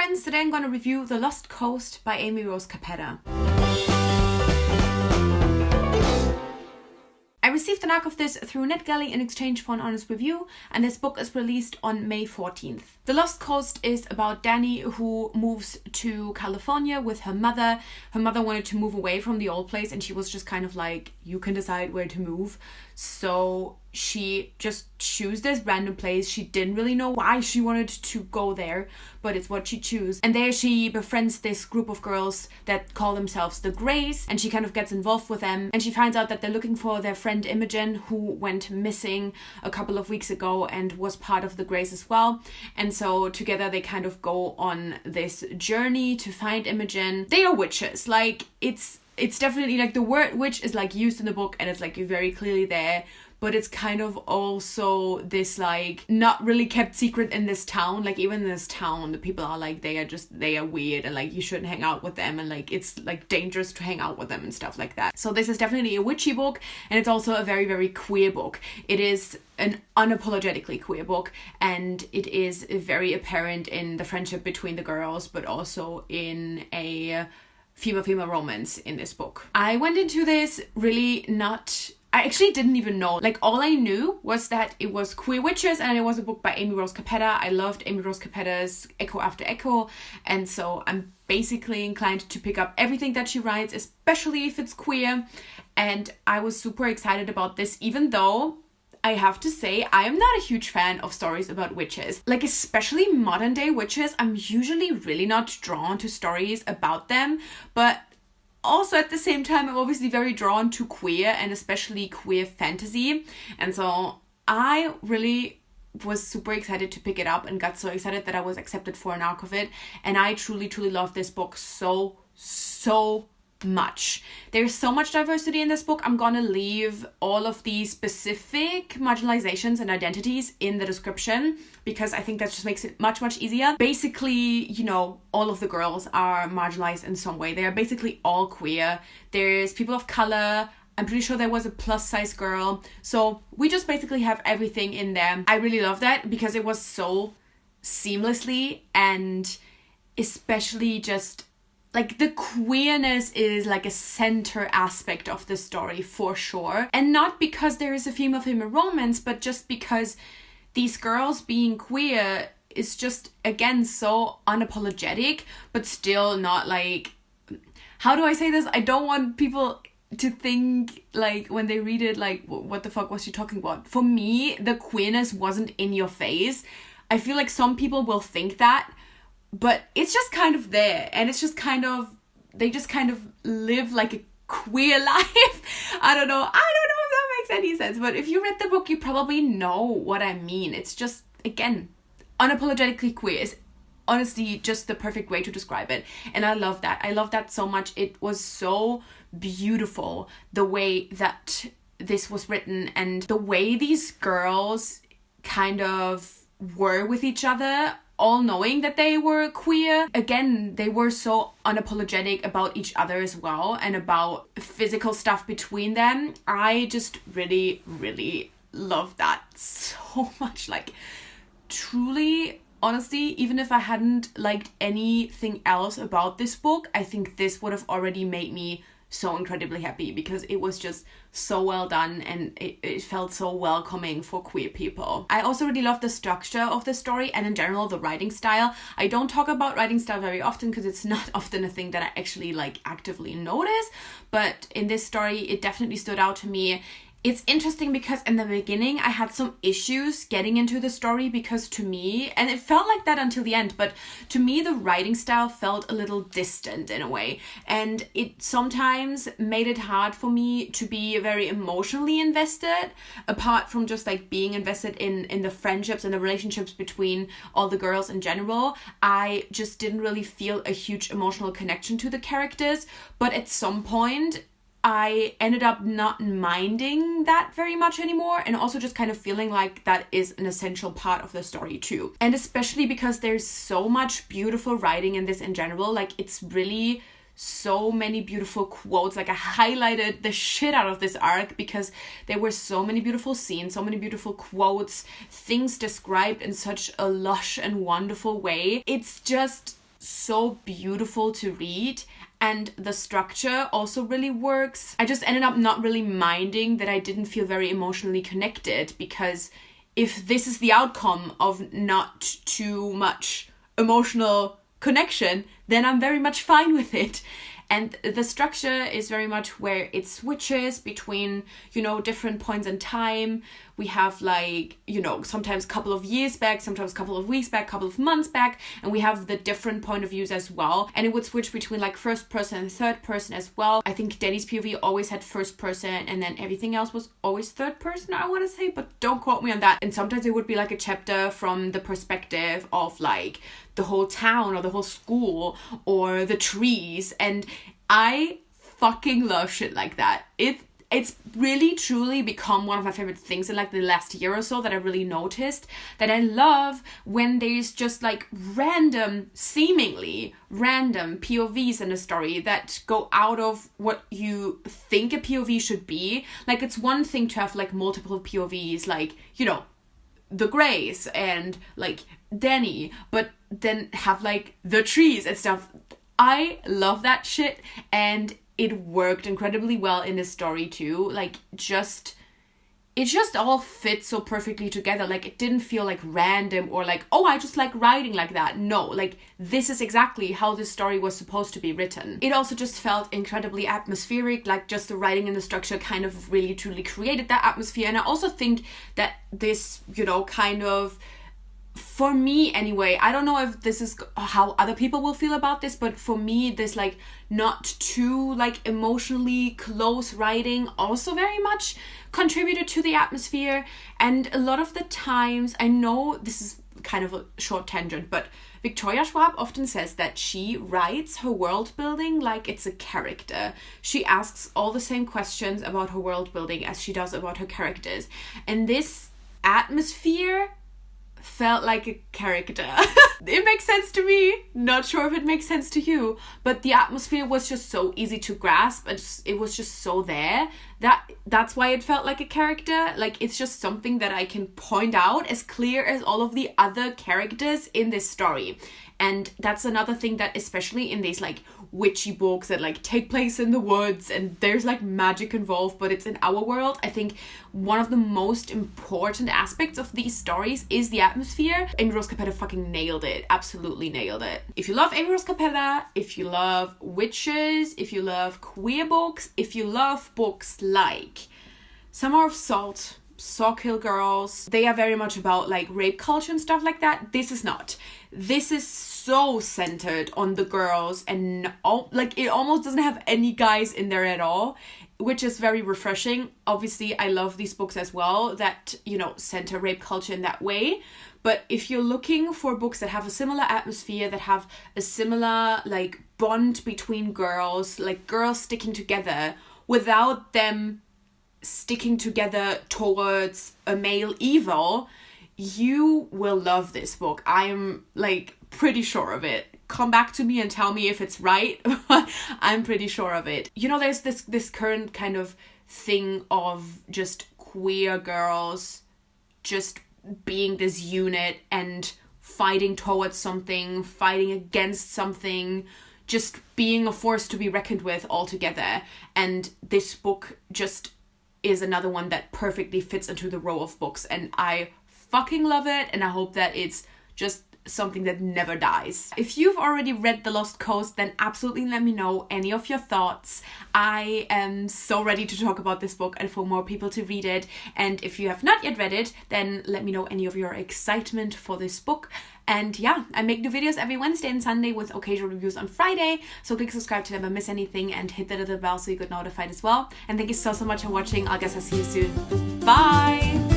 friends, today I'm going to review The Lost Coast by Amy Rose Capetta. I received an arc of this through NetGalley in exchange for an honest review, and this book is released on May 14th. The Lost Coast is about Danny, who moves to California with her mother. Her mother wanted to move away from the old place, and she was just kind of like, you can decide where to move. So she just chose this random place. She didn't really know why she wanted to go there, but it's what she chose. And there she befriends this group of girls that call themselves the Greys, and she kind of gets involved with them, and she finds out that they're looking for their friend Imogen, who went missing a couple of weeks ago and was part of the Greys as well. And so together they kind of go on this journey to find Imogen. They are witches. Like, it's definitely like the word witch is like used in the book, and it's like very clearly there, but it's kind of also this like not really kept secret in this town. Like, even in this town, the people are like, they are weird, and like you shouldn't hang out with them, and like it's like dangerous to hang out with them and stuff like that. So this is definitely a witchy book, and it's also a very, very queer book. It is an unapologetically queer book, and it is very apparent in the friendship between the girls, but also in a female romance in this book. I went into this really I actually didn't even know. Like, all I knew was that it was queer witches and it was a book by Amy Rose Capetta. I loved Amy Rose Capetta's Echo After Echo, and so I'm basically inclined to pick up everything that she writes, especially if it's queer. And I was super excited about this, even though I have to say, I am not a huge fan of stories about witches. Like, especially modern day witches, I'm usually really not drawn to stories about them, but also at the same time, I'm obviously very drawn to queer, and especially queer fantasy. And so I really was super excited to pick it up, and got so excited that I was accepted for an arc of it. And I truly, truly love this book so much. There's so much diversity in this book. I'm gonna leave all of the specific marginalizations and identities in the description, because I think that just makes it much easier. Basically, you know, all of the girls are marginalized in some way. They are basically all queer. There's people of color. I'm pretty sure there was a plus size girl. So we just basically have everything in there. I really love that, because it was so seamlessly, and especially just like the queerness is like a center aspect of the story for sure. And not because there is a female romance, but just because these girls being queer is just, again, so unapologetic, but still not like, how do I say this? I don't want people to think like when they read it like, what the fuck was she talking about? For me, the queerness wasn't in your face. I feel like some people will think that, but it's just kind of there, and it's just kind of, they just kind of live like a queer life. I don't know if that makes any sense, but if you read the book, you probably know what I mean. It's just, again, unapologetically queer is honestly just the perfect way to describe it, and I love that. I love that so much. It was so beautiful, the way that this was written, and the way these girls kind of were with each other, all knowing that they were queer. Again, they were so unapologetic about each other as well, and about physical stuff between them. I just really love that so much. Like, truly, honestly, even if I hadn't liked anything else about this book, I think this would have already made me so incredibly happy, because it was just so well done, and it felt so welcoming for queer people. I also really love the structure of the story, and in general the writing style. I don't talk about writing style very often, because it's not often a thing that I actually like actively notice, but in this story it definitely stood out to me. It's interesting because in the beginning I had some issues getting into the story, because to me, and it felt like that until the end, but to me the writing style felt a little distant in a way, and it sometimes made it hard for me to be very emotionally invested, apart from just like being invested in the friendships and the relationships between all the girls in general. I just didn't really feel a huge emotional connection to the characters, but at some point I ended up not minding that very much anymore, and also just kind of feeling like that is an essential part of the story too. And especially because there's so much beautiful writing in this in general. Like, it's really so many beautiful quotes. Like, I highlighted the shit out of this arc because there were so many beautiful scenes, so many beautiful quotes, things described in such a lush and wonderful way. It's just so beautiful to read, and the structure also really works. I just ended up not really minding that I didn't feel very emotionally connected, because if this is the outcome of not too much emotional connection, then I'm very much fine with it. And the structure is very much where it switches between, you know, different points in time. We have like, you know, sometimes a couple of years back, sometimes a couple of weeks back, couple of months back, and we have the different point of views as well. And it would switch between like first person and third person as well. I think Danny's POV always had first person, and then everything else was always third person, I want to say, but don't quote me on that. And sometimes it would be like a chapter from the perspective of like the whole town or the whole school or the trees, and I fucking love shit like that. It's really truly become one of my favorite things in like the last year or so that I really noticed, that I love when there's just like seemingly random POVs in a story that go out of what you think a POV should be. Like, it's one thing to have like multiple POVs, like, you know, the Greys and like Danny, but then have like the trees and stuff. I love that shit, and it worked incredibly well in this story too. Like, it just all fits so perfectly together. Like, it didn't feel like random or like, oh, I just like writing like that. No, like, this is exactly how this story was supposed to be written. It also just felt incredibly atmospheric. Like, just the writing and the structure kind of really truly created that atmosphere. And I also think that this, you know, kind of, for me anyway, I don't know if this is how other people will feel about this, but for me, this like not too like emotionally close writing also very much contributed to the atmosphere. And a lot of the times, I know this is kind of a short tangent, but Victoria Schwab often says that she writes her world building like it's a character. She asks all the same questions about her world building as she does about her characters. And this atmosphere felt like a character. It makes sense to me. Not sure if it makes sense to you, but the atmosphere was just so easy to grasp. It was just so there. That's why it felt like a character. Like, it's just something that I can point out as clear as all of the other characters in this story. And that's another thing that, especially in these like witchy books that like take place in the woods and there's like magic involved, but it's in our world, I think one of the most important aspects of these stories is the atmosphere. Amy Rose Capetta fucking nailed it. Absolutely nailed it. If you love Amy Rose Capetta, if you love witches, if you love queer books, if you love books like Summer of Salt, Sawkill Girls, they are very much about like rape culture and stuff like that. This is not. This is so centered on the girls, and like it almost doesn't have any guys in there at all, which is very refreshing. Obviously, I love these books as well that, you know, center rape culture in that way. But if you're looking for books that have a similar atmosphere, that have a similar like bond between girls, like girls sticking together without them sticking together towards a male evil, you will love this book. I am like pretty sure of it. Come back to me and tell me if it's right. I'm pretty sure of it. You know, there's this current kind of thing of just queer girls just being this unit and fighting towards something, fighting against something, just being a force to be reckoned with altogether. And this book just is another one that perfectly fits into the row of books, and I fucking love it, and I hope that it's just something that never dies. If you've already read The Lost Coast, then absolutely let me know any of your thoughts. I am so ready to talk about this book and for more people to read it. And if you have not yet read it, then let me know any of your excitement for this book. And yeah, I make new videos every Wednesday and Sunday with occasional reviews on Friday. So click subscribe to never miss anything and hit the little bell so you get notified as well. And thank you so much for watching. I guess I'll see you soon. Bye!